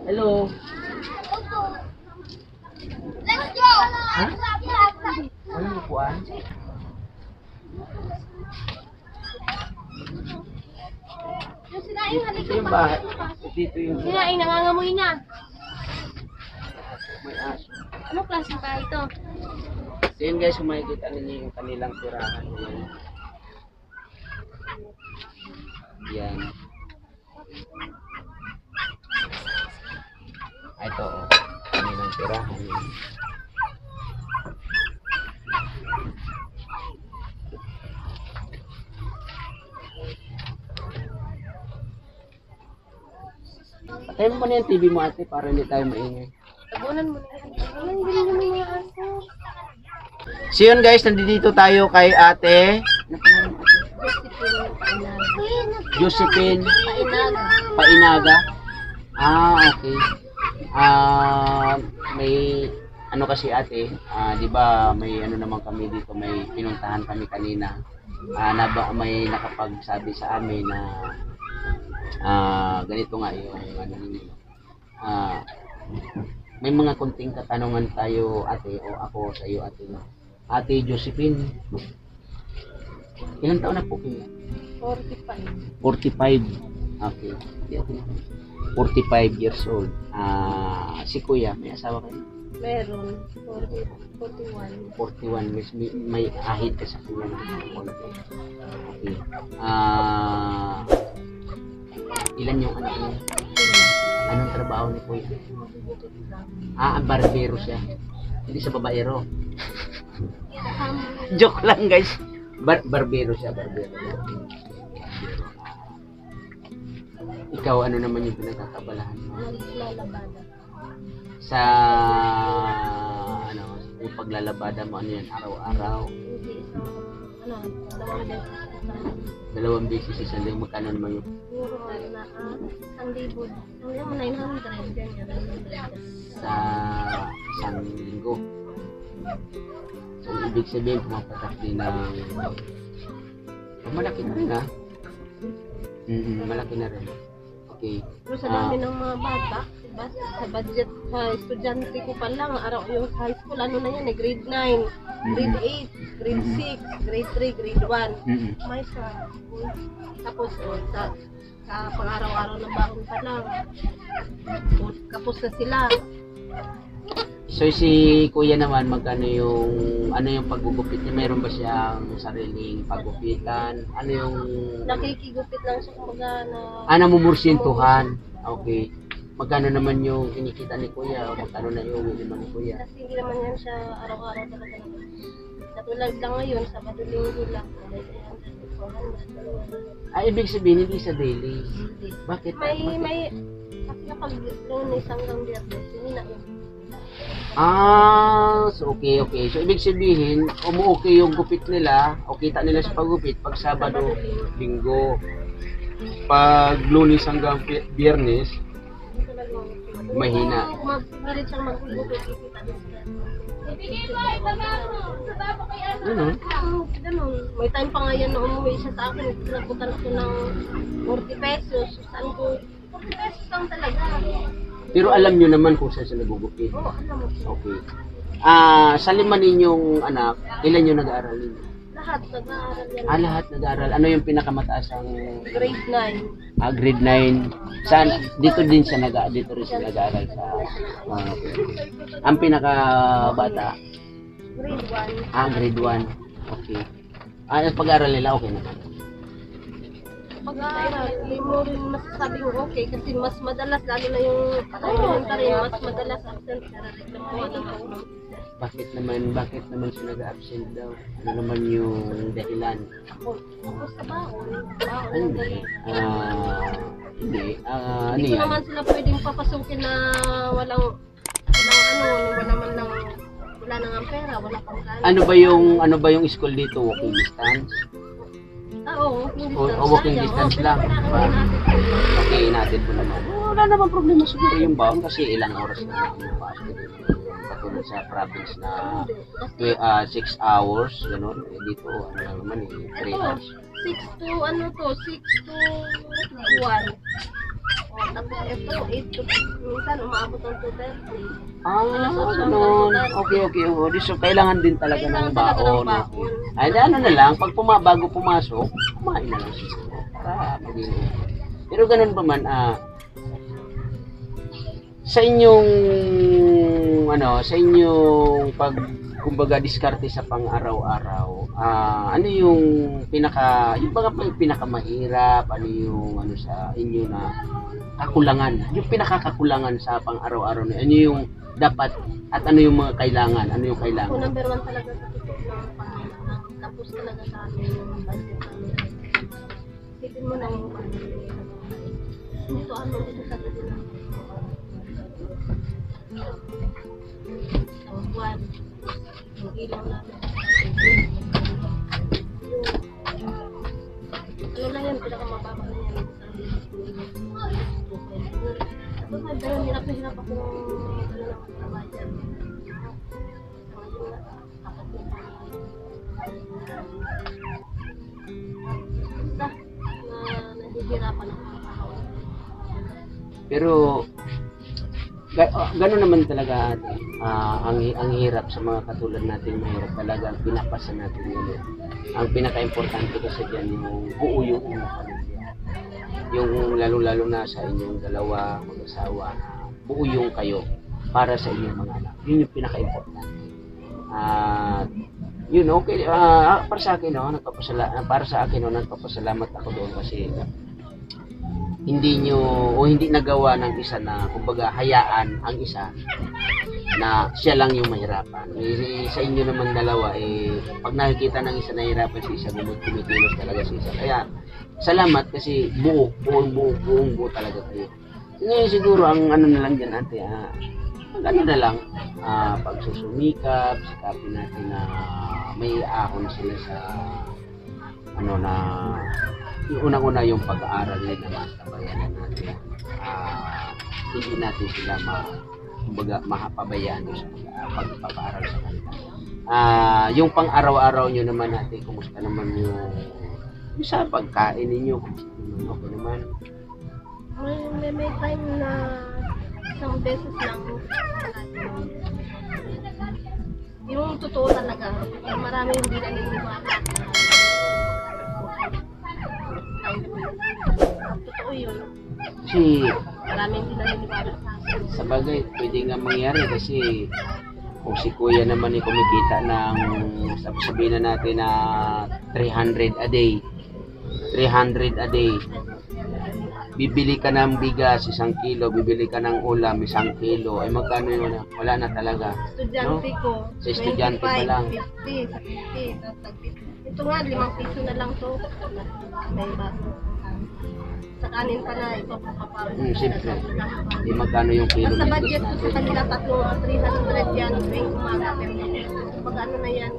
Hello. Let's go! Ha? Walang upuan? Yung sinaing Ito yung bahay. Dito yung Sinaing, nangangamoy niya. may aso. Ano klase ba ito? So yun guys, kung makikita ninyo yung kanilang tirahan. Yan. Ito, oh. Kanilang tirahan. Yan. Patayin mo na yung TV mo ate para hindi tayo maingay. Tabunan mo na yan. Ayan, ganyan naman mga aso. So yun guys, nandito tayo kay ate. Ano pa naman ate? Josephine Painaga. Painaga. Okay. May ano kasi ate, 'di ba may ano naman kami dito, may pinuntahan kami kanina. May nakapagsabi sa amin na ganito nga yung ano ninyo. May mga konting katanungan tayo ate o ako sa iyo ate. Ate Josephine. Ilang taon na po kayo? 45. 45. Okay. 45 years old. Si Kuya, may asawa kayo? Meron. 41. 41 years. May ahid ka sa kanya. Okay. Ilan yung anak niya? Anong trabaho ni Kuya? Barbero siya. Hindi sa babaero. Joke lang guys. Barbero siya, barbero. Ikaw, ano naman yung pinagkakabalahan mo? Naglalabada. Sa ano, yung paglalabada mo, ano yan, araw-araw? Hindi isang, Dalawang beses isang linggo, magkano naman yung siguro na isang libo. Ano yung 900 ganyan. 900. sa isang linggo? So, ibig sabihin, pumapatak din ng malaki na rin malaki na rin. Okay. Pero sa dami ng mga bata, diba? Sa budget, sa estudyante ko pa lang, araw yung high school, ano na yan, grade 9, grade 8, grade 6, grade 3, grade 1. May sa tapos sa pang-araw-araw na baon pa lang. Kapos na sila. So si Kuya naman, magkano yung ano yung paggugupit niya? Mayroon ba siyang sariling paggupitan? Ano yung Nakikigupit lang siya kumbaga na namumursintuhan? Okay. Magkano naman yung kinikita ni Kuya? O magkano na yung uwi naman ni Kuya? kasi hindi naman yan siya araw-araw talaga. Katulad lang ngayon, Sabado Linggo lang. Ibig sabihin hindi sa daily. Hindi. Bakit? May kasi kapag Lunes hanggang Biyernes, yun na yun. So okay. So ibig sabihin, umu-okay yung gupit nila, o kita nila sa paggupit pag Sabado, Linggo. Pag Lunes hanggang Biyernes, mahina. Magpilit siyang maggugupit, kikita din sila. Ano? Ganun. May time pa nga yan na umuwi siya sa akin. Pinaputan ko ng 40 pesos. Saan ko? 40 pesos lang talaga. Pero alam nyo naman kung saan sila gugupit. Oo, alam mo. Okay. Sa 5 ninyong anak, ilan yung nag-aaral ninyo? Lahat nag-aaral yan. Lahat nag-aaral. Ano yung pinakamataas ang Grade 9. grade 9? Saan? Dito rin siya nag-aaral sa okay. Ang pinakabata? Grade 1. Grade 1. Okay. Ang pag-aaral nila okay naman. Pag-aaral, hindi mo rin masasabing okay kasi mas madalas, lalo na yung elementary, mas madalas absent. Narareklamuha ng tulong. Bakit naman siya nag-absent daw? Ano naman yung dahilan? Ako sa baon. Hindi. Hindi. Ano Hindi ko yan? naman sila pwedeng papasukin na wala nang ang pera, wala pang kain. Ano ba yung school dito? Walking distance? Oo, Walking distance lang. Okay, natin po naman. Wala naman problema siguro yung baon kasi ilang oras na yung pasok. katulad sa province na Hindi. 6 hours, gano'n. Eh, dito, ano lang naman eh, 3 Ito, hours. 6 to ano to, 6 to 1. O, tapos ito, 8 to, minsan umaabot ng 2:30. Ganun. Okay. So, kailangan din talaga ng Kailangan talaga ng baon. baon. Ay, ano na lang, pag bago pumasok, kumain na lang siya. Para maging okay. Pero ganun pa man, sa inyong pag kumbaga diskarte sa pang-araw-araw, ano yung pinakamahirap, ano yung sa inyo na kakulangan, yung pinakakakulangan sa pang-araw-araw niyo, ano yung dapat at ano yung mga kailangan, ano yung So, kailangan? number 1 talaga sa totoo ng Panginoon. Tapos talaga sa amin yung budget namin. Isipin mo na yung dito dito sa dito na. Ang buwan. Yung ilaw namin. Ano lang yan, pinakamababa na yan. Tapos dahil hirap na hirap ako trabaho dyan. Basta nahihirapan ako. Pero gano'n naman talaga ate. Ang hirap sa mga katulad natin, mahirap talaga ang pinapasa natin yun. Ang pinaka-importante kasi dyan yung buo yung inyong pamilya. Yung lalo-lalo na sa inyong dalawa, mag-asawa, buo yung kayo para sa inyong mga anak. Yun yung pinaka-importante. Yun, okay. Para sa akin, nagpapasalamat ako doon kasi hindi nagawa ng isa na kumbaga hayaan ang isa na siya lang yung mahirapan. Sa inyo naman dalawa pag nakikita ng isa nahihirapan si isa, kumikilos talaga si isa. Kaya salamat kasi buo talaga kayo. Ngayon siguro ang ano na lang diyan ate, ano na lang, pagsusumikap, sikapin natin na may ahon sila sa yung unang-una yung pag-aaral din naman sa bayanan natin. Hindi natin sila mapabayaan sa pag-aaral sa kanila. Yung pang-araw-araw nyo naman natin, kumusta naman yung sa pagkain ninyo? Okay naman. May time na isang beses lang yung totoo talaga, marami hindi naniniwala. Totoo yun. Kasi Marami hindi naniniwala sa akin. sa bagay, pwede nga mangyari kasi kung si kuya naman kumikita ng sabihin na natin na 300 a day, bibili ka ng bigas 1 kilo, bibili ka ng ulam 1 kilo, ay magkano yun? Wala na talaga. Estudyante ko, Sa estudyante pa lang. 50, sa 50, sa 50. Ito nga, 5 piso na lang to. May baso. Sa kanin pa na ito, papapawin. Siyempre. Di magkano yung kilo Basta ng budget ko sa kanila tatlo, 300 yan, tuwing umaga. Pag ano na yan,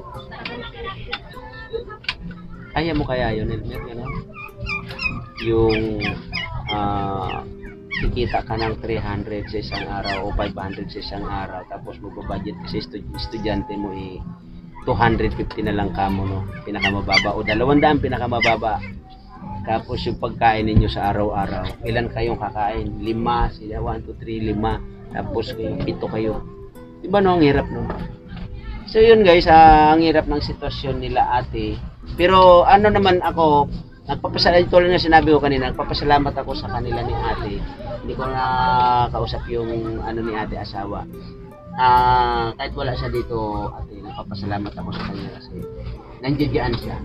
Kaya mo kaya yun, Elmer, gano'n? Yung kikita ka ng 300 sa isang araw o 500 sa isang araw, tapos magbabudget ka sa estudyante mo 250 na lang kamo, no? Pinakamababa, o 200 pinakamababa. Tapos yung pagkain ninyo sa araw-araw, ilan kayong kakain? 5 sila, 1, 2, 3, 5. Tapos kayo, 7 kayo. Diba no, ang hirap no? So yun guys, ang hirap ng sitwasyon nila ate. Pero ano naman ako, nagpapasalamat, tulad na sinabi ko kanina, nagpapasalamat ako sa kanila ni ate. Hindi ko na kausap yung ni ate asawa. Kahit wala siya dito ate, nagpapasalamat ako sa kanya kasi nandiyan siya.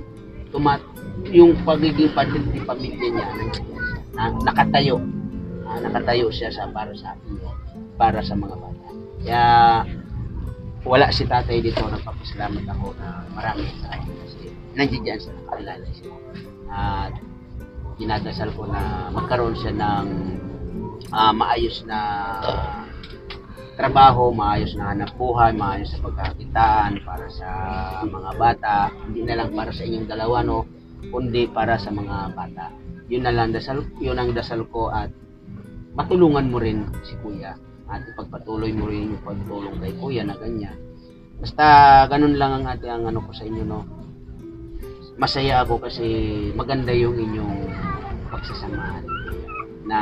Yung pagiging pamilya niya, nandiyan siya. Nakatayo siya para sa akin, para sa mga bata. Kaya wala si tatay dito, nagpapasalamat ako na marami sa akin kasi nandiyan siya, nakalala siya. At dinadasal ko na magkaroon siya ng maayos na trabaho, maayos na hanap buhay, maayos sa pagkakitaan para sa mga bata, hindi na lang para sa inyong dalawa, no, kundi para sa mga bata. Yun na lang yun ang dasal ko, at matulungan mo rin si kuya at ipagpatuloy mo rin yung pagtulong kay kuya na ganyan. Basta ganun lang ang ating ano ko sa inyo, no. Masaya ako kasi maganda yung inyong pagsasamahan na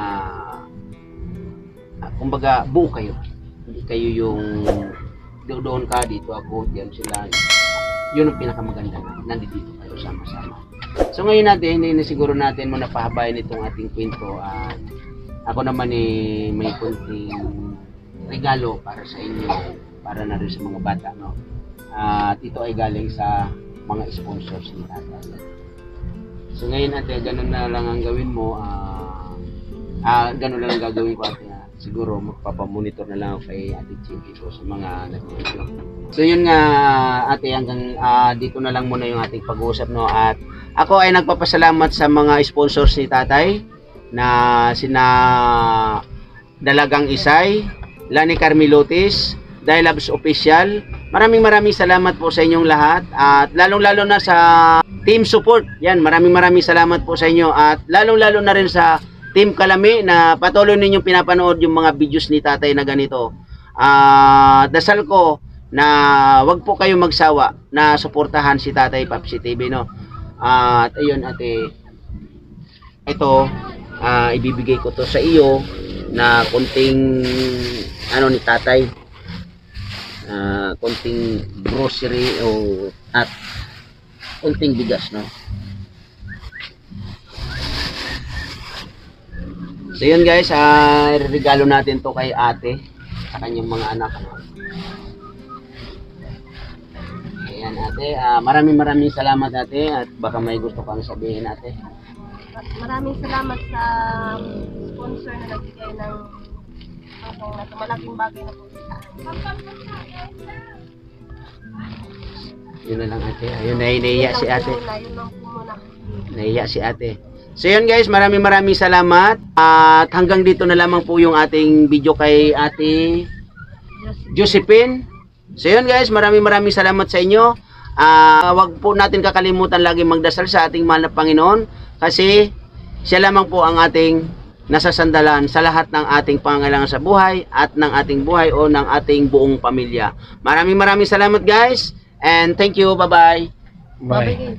kumbaga buo kayo. Hindi kayo yung doon ka, dito ako, diyan sila. Yun ang pinakamaganda na nandito kayo sama-sama. So ngayon natin, hindi siguro natin muna pahabayan itong ating kwento. At ako naman may kunting regalo para sa inyo, para na rin sa mga bata, no? At ito ay galing sa mga sponsors ni tatay. So ngayon ate, ganun na lang ang gawin mo. Ganun lang ang gagawin ko ate. Siguro magpapamonitor na lang ako kay Ate Chicky ko sa mga nag-video. So yun nga ate, hanggang dito na lang muna yung ating pag-uusap, no. At ako ay nagpapasalamat sa mga sponsors ni tatay na sina Dalagang Isay, Lani Carmilotis, Dialabs Official. Maraming salamat po sa inyong lahat, at lalong-lalo na sa team support. Yan, maraming salamat po sa inyo, at lalong-lalo na rin sa Team Kalami na patuloy ninyong pinapanood yung mga videos ni tatay na ganito. Dasal ko na wag po kayong magsawa na suportahan si Tatay Papsi TV, no. At ayun ate, ito ibibigay ko to sa iyo na konting ano ni tatay, konting grocery at konting bigas, no. So yun guys, regalo natin to kay ate sa kanyang mga anak. Ayan ate, maraming salamat ate, at baka may gusto kang sabihin ate. Maraming salamat sa sponsor na nagbigay ng malaking bagay na po. Yun na lang ate, ayun, naiiyak si ate. Yun lang po muna. Naiiyak si ate. So yun guys, maraming salamat, at hanggang dito na lamang po yung ating video kay ate Josephine. So yun guys, maraming salamat sa inyo. Wag po natin kakalimutan lagi magdasal sa ating mahal na Panginoon, kasi siya lamang po ang ating nasasandalan sa lahat ng ating pangangailangan sa buhay at ng ating buhay o ng ating buong pamilya. Maraming salamat guys, and thank you. Bye-bye. Bye.